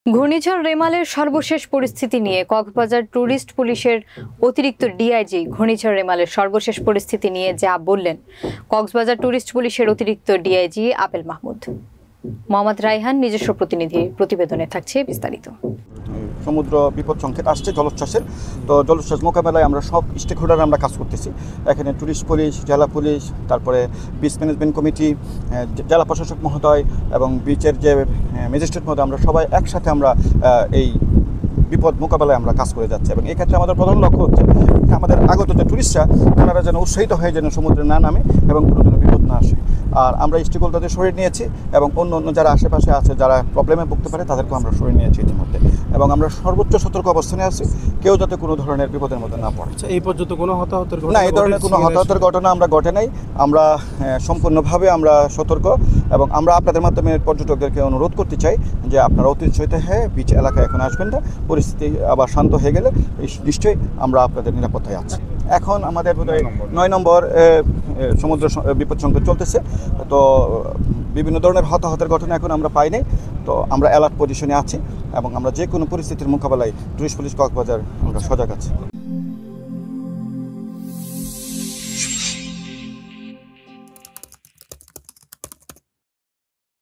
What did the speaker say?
ঘূর্ণিঝড় রেমালের সর্বশেষ পরিস্থিতি নিয়ে কক্সবাজার ট্যুরিস্ট পুলিশের অতিরিক্ত ডিআইজি ঘূর্ণিঝড় রেমালের সর্বশেষ পরিস্থিতি নিয়ে যা বললেন কক্সবাজার ট্যুরিস্ট পুলিশের অতিরিক্ত ডিআইজি আপেল মাহমুদ। মোহাম্মদ রায়হান নিজস্ব প্রতিনিধি প্রতিবেদনে থাকছে বিস্তারিত। সমুদ্র বিপদ সংকেত আসছে জলোচ্ছ্বাসের, তো জলোচ্ছ্বাস মোকাবেলায় আমরা সব স্টেক হোল্ডার আমরা কাজ করতেছি। এখানে ট্যুরিস্ট পুলিশ, জেলা পুলিশ, তারপরে বিচ ম্যানেজমেন্ট কমিটি, জেলা প্রশাসক মহোদয় এবং বিচের যে ম্যাজিস্ট্রেট মহোদয়, আমরা সবাই একসাথে আমরা এই বিপদ মোকাবেলায় আমরা কাজ করে যাচ্ছি। এবং এই ক্ষেত্রে আমাদের প্রধান লক্ষ্য হচ্ছে আমাদের আগত যে টুরিস্টরা তারা যেন উৎসাহিত হয়ে যেন সমুদ্রে না নামে এবং কোনো যেন বিপদ না আসে। আর আমরা স্টেক হোল্ডারদের সরিয়ে নিয়েছি এবং অন্য যারা আশেপাশে আছে যারা প্রবলেমে ভুগতে পারে তাদেরকেও আমরা সরিয়ে নিয়েছি ইতিমধ্যে, এবং আমরা সর্বোচ্চ সতর্ক অবস্থানে আছি কেউ যাতে কোনো ধরনের বিপদের মধ্যে না পড়ে। এই পর্যন্ত কোনো হতাহতের ঘটনা না, এই ধরনের কোনো হতাহতের ঘটনা আমরা ঘটে নাই। আমরা সম্পূর্ণভাবে আমরা সতর্ক এবং আমরা আপনাদের মাধ্যমে পর্যটকদেরকে অনুরোধ করতে চাই যে আপনারা অতি উৎসাহিত হয়ে বিচ এলাকায় এখন আসবেন না। পরিস্থিতি আবার শান্ত হয়ে গেলে নিশ্চয়ই আমরা আপনাদের নিরাপত্তায় আছি। এখন আমাদের বোধহয় 9 নম্বর সমুদ্র বিপদ সংকেত চলতেছে, তো বিভিন্ন ধরনের হতাহতের ঘটনা এখন আমরা পাই নাই। তো আমরা অ্যালার্ট পজিশনে আছি এবং আমরা যে কোনো পরিস্থিতির মোকাবেলায় টুরিস্ট পুলিশ কক্সবাজার আমরা সজাগ আছি।